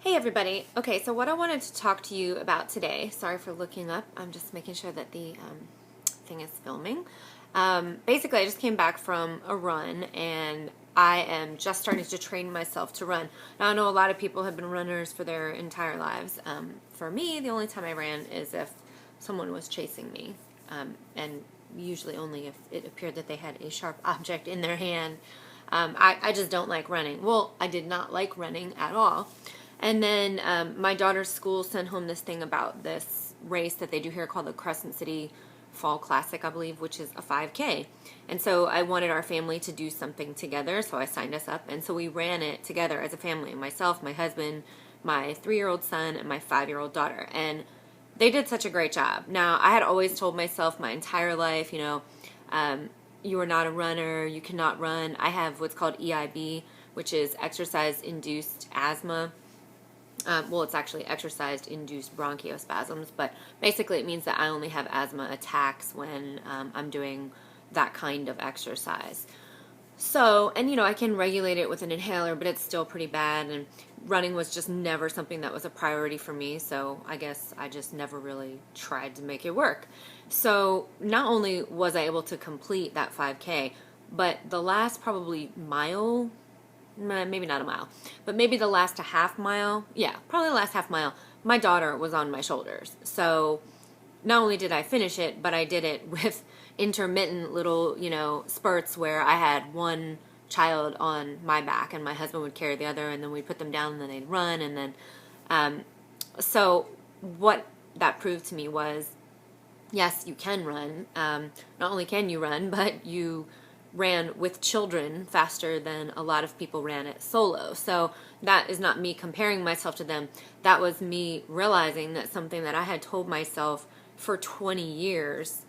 Hey everybody. Okay, so what I wanted to talk to you about today, sorry for looking up, I'm just making sure that the thing is filming. Basically, I just came back from a run and I am just starting to train myself to run. Now, I know a lot of people have been runners for their entire lives. For me, the only time I ran is if someone was chasing me, and usually only if it appeared that they had a sharp object in their hand. I just don't like running. Well, I did not like running at all. And then my daughter's school sent home this thing about this race that they do here called the Crescent City Fall Classic, I believe, which is a 5K. And so I wanted our family to do something together, so I signed us up. And so we ran it together as a family, myself, my husband, my 3-year-old son, and my 5-year-old daughter. And they did such a great job. Now, I had always told myself my entire life, you are not a runner, you cannot run. I have what's called EIB, which is exercise-induced asthma. Well, it's actually exercise-induced bronchospasms, but basically it means that I only have asthma attacks when I'm doing that kind of exercise. So, and I can regulate it with an inhaler, but it's still pretty bad, and running was just never something that was a priority for me, so I guess I just never really tried to make it work. So, not only was I able to complete that 5K, but the last probably mile, maybe not a mile, but maybe the last half mile, yeah, probably the last half mile, my daughter was on my shoulders. So not only did I finish it, but I did it with intermittent little, spurts where I had one child on my back and my husband would carry the other, and then we'd put them down and then they'd run. And then, so what that proved to me was, yes, you can run. Not only can you run, but you ran with children faster than a lot of people ran it solo. So that is not me comparing myself to them. That was me realizing that something that I had told myself for 20 years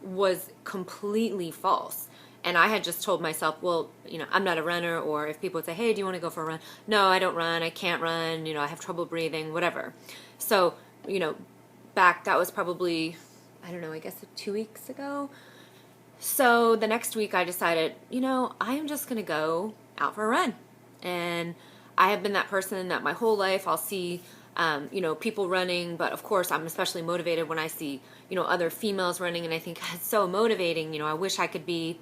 was completely false. And I had just told myself, well, I'm not a runner. Or if people would say, hey, do you want to go for a run? No, I don't run. I can't run. I have trouble breathing, whatever. So, that was probably, I don't know, I guess 2 weeks ago. So the next week I decided, I am just going to go out for a run. And I have been that person that my whole life I'll see, people running. But of course, I'm especially motivated when I see, other females running. And I think it's so motivating. I wish I could be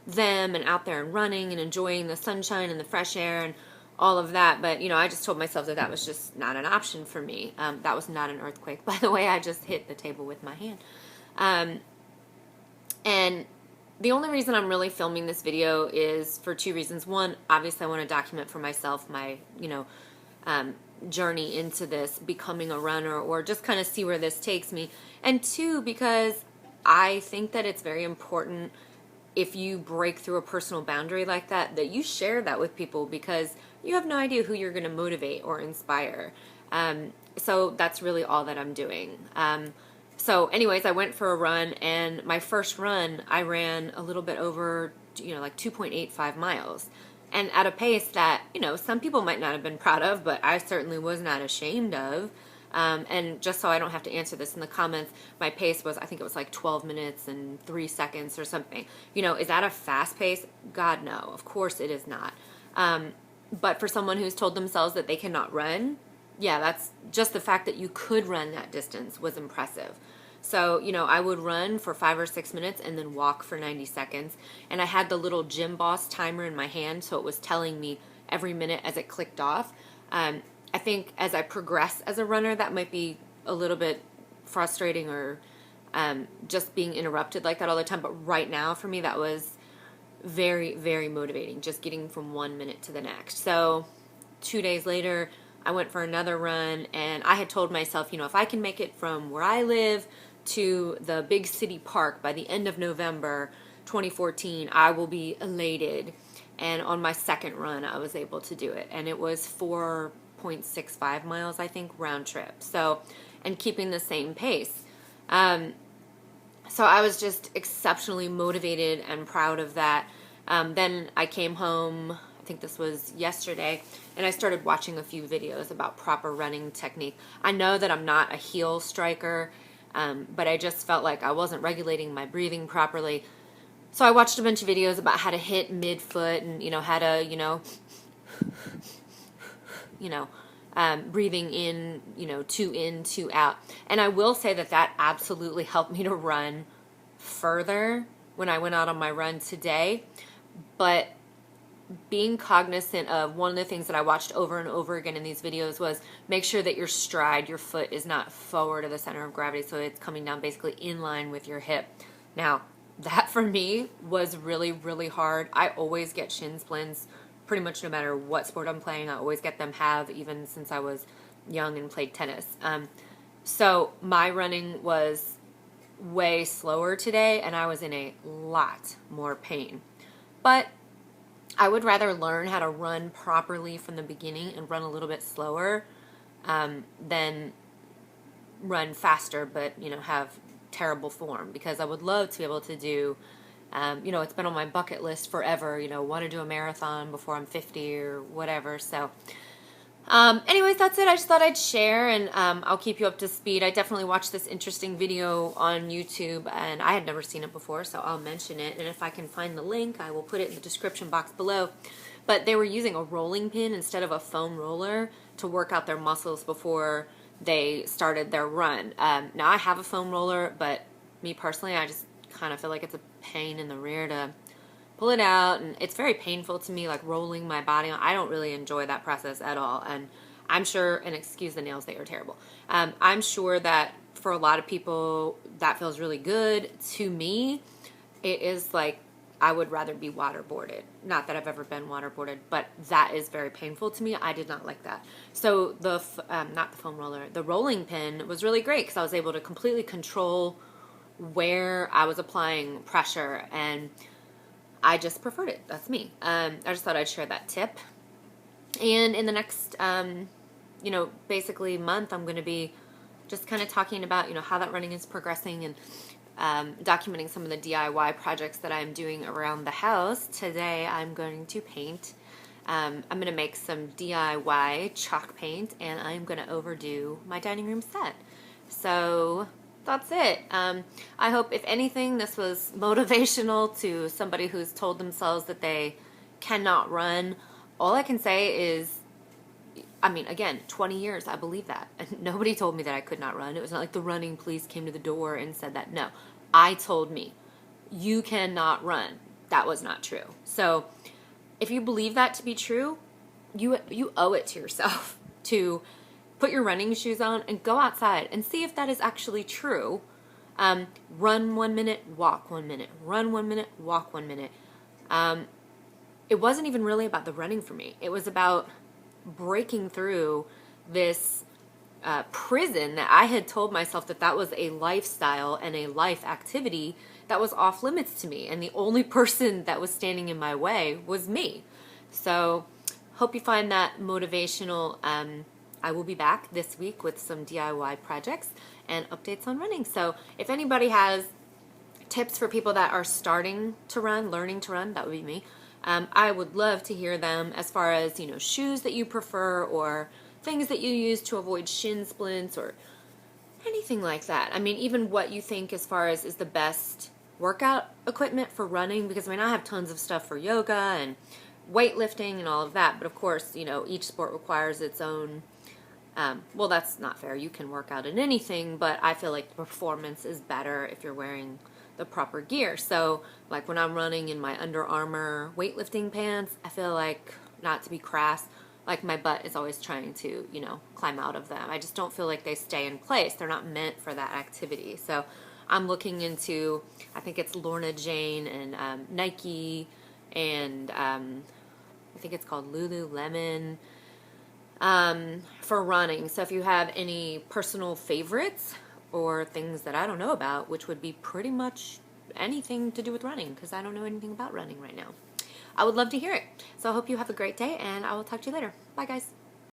them and out there and running and enjoying the sunshine and the fresh air and all of that. But, I just told myself that was just not an option for me. That was not an earthquake. By the way, I just hit the table with my hand. And the only reason I'm really filming this video is for two reasons. One, obviously I want to document for myself my, journey into this, becoming a runner, or just kind of see where this takes me. And two, because I think that it's very important if you break through a personal boundary like that, that you share that with people, because you have no idea who you're going to motivate or inspire. So that's really all that I'm doing. So anyways, I went for a run, and my first run, I ran a little bit over, like 2.85 miles. And at a pace that, some people might not have been proud of, but I certainly was not ashamed of. And just so I don't have to answer this in the comments, my pace was, I think it was like 12 minutes and 3 seconds or something. Is that a fast pace? God, no. Of course it is not. But for someone who's told themselves that they cannot run, yeah, that's just the fact that you could run that distance was impressive. So, I would run for 5 or 6 minutes and then walk for 90 seconds. And I had the little Gym Boss timer in my hand, so it was telling me every minute as it clicked off. I think as I progress as a runner, that might be a little bit frustrating, or just being interrupted like that all the time. But right now, for me, that was very, very motivating, just getting from 1 minute to the next. So 2 days later, I went for another run, and I had told myself, if I can make it from where I live to the big city park by the end of November 2014, I will be elated. And on my second run, I was able to do it. And it was 4.65 miles, I think, round trip. So, and keeping the same pace. So I was just exceptionally motivated and proud of that. Then I came home, I think this was yesterday, and I started watching a few videos about proper running technique. I know that I'm not a heel striker, but I just felt like I wasn't regulating my breathing properly. So I watched a bunch of videos about how to hit midfoot and, how to, breathing in, two out. And I will say that that absolutely helped me to run further when I went out on my run today. But being cognizant of, one of the things that I watched over and over again in these videos was make sure that your stride, your foot is not forward of the center of gravity, so it's coming down basically in line with your hip. Now, that for me was really, really hard. I always get shin splints pretty much no matter what sport I'm playing. I always get them, even since I was young and played tennis. So my running was way slower today, and I was in a lot more pain. But I would rather learn how to run properly from the beginning and run a little bit slower than run faster but, have terrible form, because I would love to be able to do, it's been on my bucket list forever, want to do a marathon before I'm 50 or whatever. So anyways, that's it. I just thought I'd share, and I'll keep you up to speed. I definitely watched this interesting video on YouTube, and I had never seen it before, so I'll mention it. And if I can find the link, I will put it in the description box below. But they were using a rolling pin instead of a foam roller to work out their muscles before they started their run. Now, I have a foam roller, but me personally, I just kind of feel like it's a pain in the rear to pull it out, and it's very painful to me, like rolling my body on. I don't really enjoy that process at all, and I'm sure, and excuse the nails, they are terrible. I'm sure that for a lot of people that feels really good. To me, it is like I would rather be waterboarded. Not that I've ever been waterboarded, but that is very painful to me. I did not like that. So not the foam roller, the rolling pin was really great because I was able to completely control where I was applying pressure, and I just preferred it. That's me. I just thought I'd share that tip. And in the next, basically month, I'm going to be just kind of talking about, how that running is progressing, and documenting some of the DIY projects that I'm doing around the house. Today, I'm going to paint. I'm going to make some DIY chalk paint, and I'm going to overdo my dining room set. So that's it. I hope, if anything, this was motivational to somebody who's told themselves that they cannot run. All I can say is, again, 20 years, I believe that. And nobody told me that I could not run. It was not like the running police came to the door and said that. No, I told me, you cannot run. That was not true. So if you believe that to be true, you owe it to yourself to put your running shoes on and go outside and see if that is actually true. Run 1 minute, walk 1 minute. Run 1 minute, walk 1 minute. It wasn't even really about the running for me. It was about breaking through this prison that I had told myself that was a lifestyle and a life activity that was off limits to me. And the only person that was standing in my way was me. So hope you find that motivational. I will be back this week with some DIY projects and updates on running. So if anybody has tips for people that are starting to run, learning to run, that would be me. I would love to hear them, as far as, shoes that you prefer, or things that you use to avoid shin splints, or anything like that. Even what you think as far as is the best workout equipment for running, because I have tons of stuff for yoga and weightlifting and all of that, but of course, each sport requires its own. Well, that's not fair. You can work out in anything, but I feel like the performance is better if you're wearing the proper gear. So, like when I'm running in my Under Armour weightlifting pants, I feel like, not to be crass, like my butt is always trying to, climb out of them. I just don't feel like they stay in place. They're not meant for that activity. So I'm looking into, I think it's Lorna Jane and Nike, and I think it's called Lululemon, for running. So if you have any personal favorites or things that I don't know about, which would be pretty much anything to do with running, because I don't know anything about running right now, I would love to hear it. So I hope you have a great day, and I will talk to you later. Bye, guys.